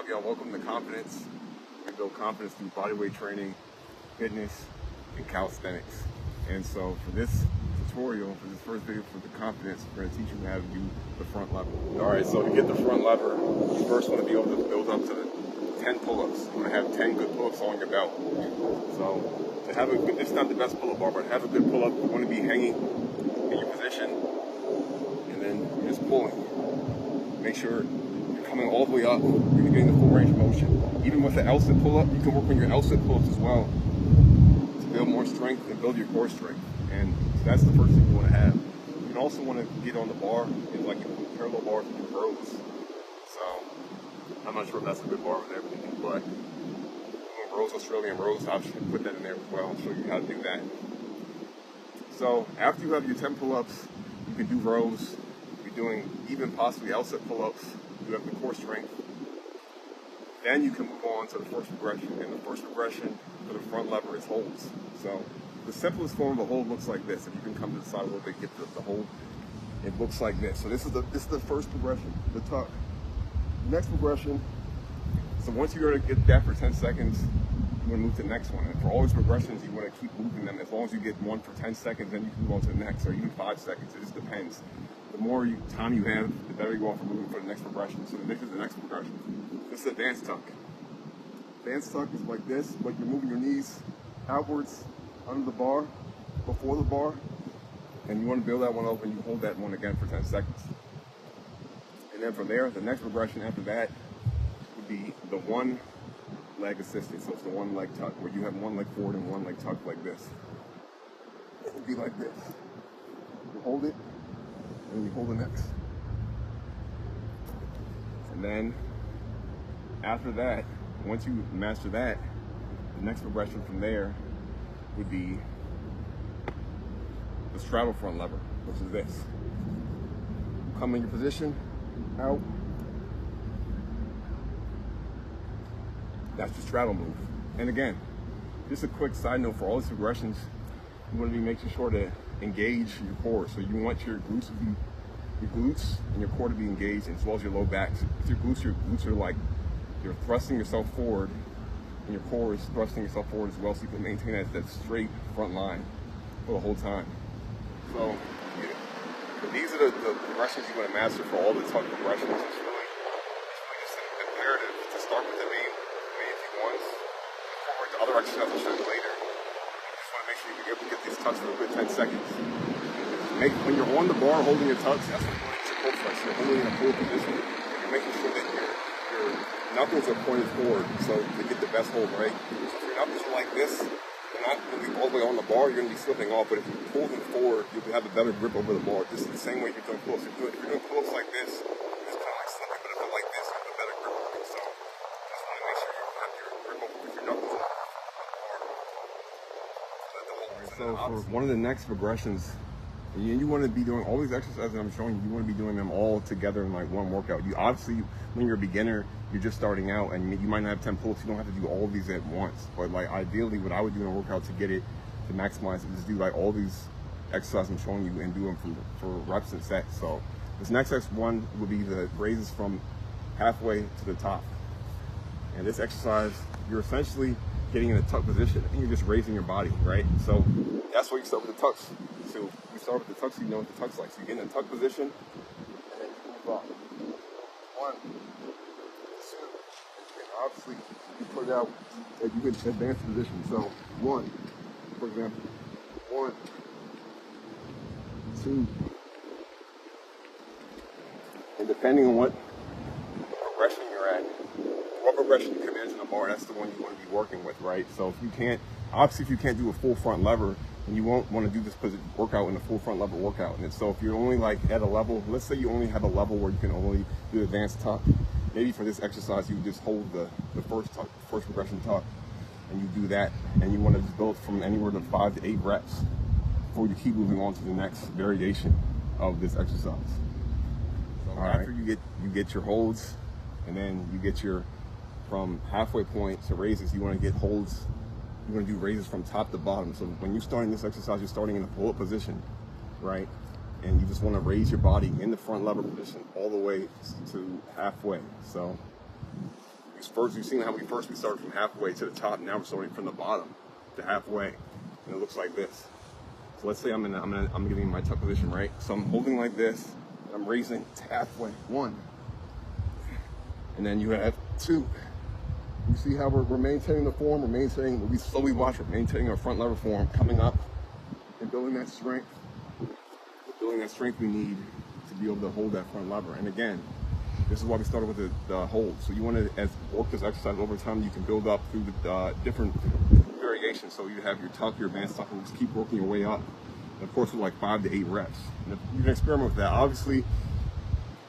up, y'all? Welcome to Confidence. We build confidence through bodyweight training, fitness, and calisthenics. And so for this tutorial, for this first video for the confidence, we're going to teach you how to do the front lever. All right, so to get the front lever, you first want to be able to build up to 10 pull-ups. You want to have 10 good pull-ups on your belt. So to have a good, it's not the best pull-up bar, but have a good pull-up, you want to be hanging in your position, and then you're just pulling. Make sure you're coming all the way up, you're getting the full range of motion. Even with the L-sit pull-up, you can work on your L-sit pull-ups as well to build more strength and build your core strength. And so that's the first thing you want to have. You can also want to get on the bar and like parallel bars with your rows. So I'm not sure if that's a good bar with everything, but rows, Australian rows, I'll put that in there as well and show you how to do that. So after you have your 10 pull-ups, you can do rows. You're doing even possibly L-sit pull-ups. You have the core strength. Then you can move on to the first progression. And the first progression for the front lever is holds. So the simplest form of a hold looks like this. If you can come to the side a little bit, get the hold. It looks like this. So this is the first progression, the tuck. Next progression. So once you're going to get that for 10 seconds, you want to move to the next one. And for all these progressions, you want to keep moving them. As long as you get one for 10 seconds, then you can move on to the next, or even 5 seconds. It just depends. The more time you have, the better you go on for moving for the next progression. So this is the next progression. This is advanced tuck. Advanced tuck is like this, but you're moving your knees outwards under the bar, before the bar, and you want to build that one up, and you hold that one again for 10 seconds. And then from there, the next progression after that would be the one leg assisted. So it's the one leg tuck, where you have one leg forward and one leg tuck like this. It would be like this. You hold it, and you hold the next. And then after that, once you master that, the next progression from there would be the straddle front lever, which is this. You come in your position, out. That's the straddle move. And again, just a quick side note, for all these progressions, you want to be making sure to engage your core. So you want your glutes and your core to be engaged, as well as your low back. So your glutes are like, you're thrusting yourself forward, and your core is thrusting yourself forward as well, so you can maintain that straight front line for the whole time. So these are the progressions you want to master for all the tuck progressions. It's really just imperative to start with the main few ones, forward to other exercises I'll show you later. You just want to make sure you're able to get these tucks for a good 10 seconds. When you're on the bar holding your tucks, that's when you want to get your pull flex. You're holding in a pull position. You're making sure that your knuckles are pointed forward, so to get the best hold, right? So if your knuckles are like this, you're not going to be all the way on the bar, you're going to be slipping off, but if you pull them forward, you'll have a better grip over the bar. Just the same way you're doing pull-ups. If you're doing pull-ups like this, it's kind of like slipping, but if you're like this, you have a better grip over it. So just want to make sure you have your grip over with your knuckles on the bar. So for one of the next progressions, and you want to be doing all these exercises I'm showing you, you want to be doing them all together in like one workout. You obviously, when you're a beginner, you're just starting out, and you might not have 10 pull-ups. You don't have to do all of these at once. But like ideally, what I would do in a workout to get it, to maximize it, is do like all these exercises I'm showing you and do them for reps and sets. So this next one would be the raises from halfway to the top. And this exercise, you're essentially getting in a tuck position, and you're just raising your body, right? So that's why you start with the tucks. So you start with the tucks, so you know what the tuck's like. So you get in a tuck position, and then you move up. 1, 2, and obviously you put it out that you get advanced position. So 1, for example, 1, 2, and depending on what progression you're at, what progression you come into the bar, that's the one you want to be working with, right? So if you can't do a full front lever, and you won't want to do this workout in a full front lever workout. And so if you're only like at a level, let's say you only have a level where you can only do advanced tuck, maybe for this exercise you just hold the first progression tuck, and you do that, and you want to just build from anywhere to 5 to 8 reps before you keep moving on to the next variation of this exercise. So after you get your holds, and then you get your, from halfway point to raises, you want to get holds. You want to do raises from top to bottom. So when you're starting this exercise, you're starting in a pull-up position, right? And you just want to raise your body in the front lever position all the way to halfway. So You've seen how we started from halfway to the top. Now we're starting from the bottom to halfway, and it looks like this. So let's say I'm getting my tuck position, right? So I'm holding like this, and I'm raising to halfway. 1, and then you have 2. You see how we're maintaining the form. We slowly watch. We're maintaining our front lever form, coming up and building that strength. Building that strength we need to be able to hold that front lever. And again, this is why we started with the hold. So you want to, as work this exercise over time, you can build up through the different variations. So you have your tuck, your advanced tuck, and just keep working your way up. And of course, with like 5 to 8 reps. And you can experiment with that. Obviously,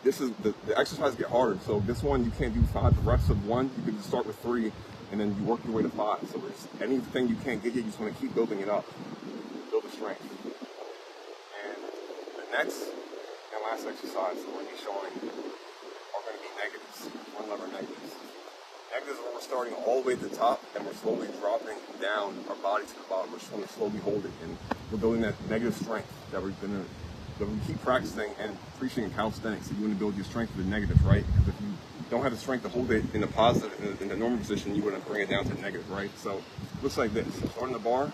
this is the exercises get harder. So this one, you can't do 5 reps of 1. You can just start with 3, and then you work your way to 5. So there's anything you can't get yet, you just want to keep building it up. Build the strength. And the next and last exercise that we're going to be showing are going to be negatives, front lever negatives. Negatives is where we're starting all the way at the top and we're slowly dropping down our body to the bottom. We're just going to slowly hold it, and we're building that negative strength that we keep practicing and preaching in calisthenics. So you want to build your strength with the negative, right? Because if you don't have the strength to hold it in the positive, in the normal position, you want to bring it down to the negative, right? So it looks like this. So starting the bar,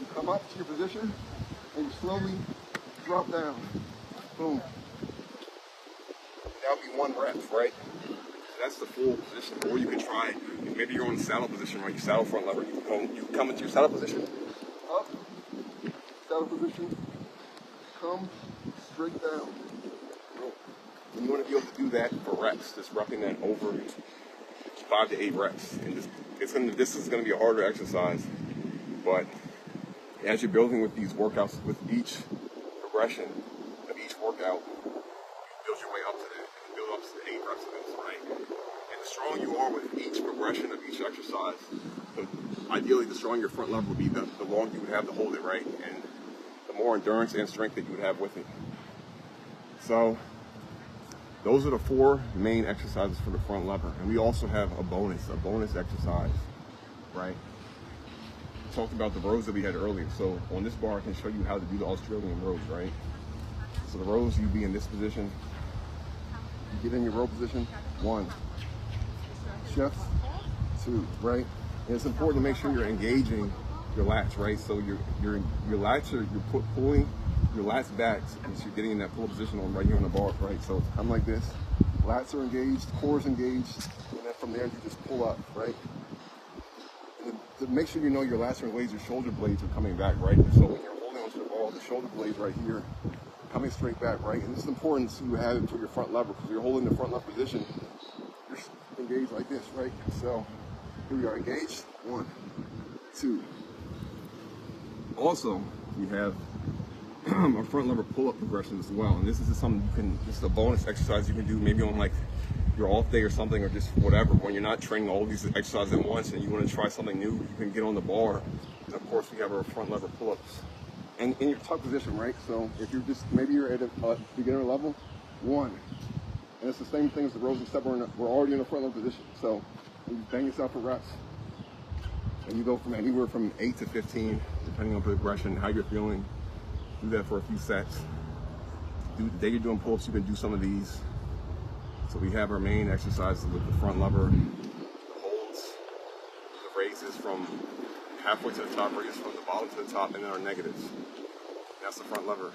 you come up to your position and you slowly drop down. Boom. That would be 1 rep, right? That's the full position. Or you can try, maybe you're on the saddle position, right? You saddle front lever. You come into your saddle position, up, saddle position, come straight down. And you want to be able to do that for reps, just repping that over 5 to 8 reps. And this is going to be a harder exercise, but as you're building with these workouts, with each progression of each workout, you build your way up to that, and build up to the 8 reps of this, right? And the stronger you are with each progression of each exercise, ideally the stronger your front lever would be, the longer you would have to hold it, right? And the more endurance and strength that you would have with it. So those are the 4 main exercises for the front lever. And we also have a bonus exercise, right? We talked about the rows that we had earlier. So on this bar, I can show you how to do the Australian rows, right? So the rows, you be in this position. You get in your row position, 1. Chest, 2, right? And it's important to make sure you're engaging your lats, right? So your lats are, you're pulling your lats back, and so you're getting in that pull position on right here on the bar, right? So I'm like this. Lats are engaged, core is engaged, and then from there you just pull up, right? And to make sure you know your lats are engaged, your shoulder blades are coming back, right? So when you're holding onto the ball, the shoulder blades right here coming straight back, right? And this is important to have it for your front lever, because you're holding the front lever position, you're engaged like this, right? So here we are, engaged, 1, 2. Also, we have our front lever pull-up progression as well, and this is something this is a bonus exercise you can do maybe on like your off day or something, or just whatever, when you're not training all these exercises at once and you want to try something new. You can get on the bar, and of course we have our front lever pull-ups and in your tuck position, right? So if you're maybe you're at a beginner level, 1, and it's the same thing as the rows and step. We're already in a front lever position, so you bang yourself for reps, and you go from anywhere from 8 to 15 depending on progression, how you're feeling. Do that for a few sets. The day you're doing pull-ups, you can do some of these. So we have our main exercises with the front lever, the holds, the raises from halfway to the top, raises from the bottom to the top, and then our negatives. That's the front lever.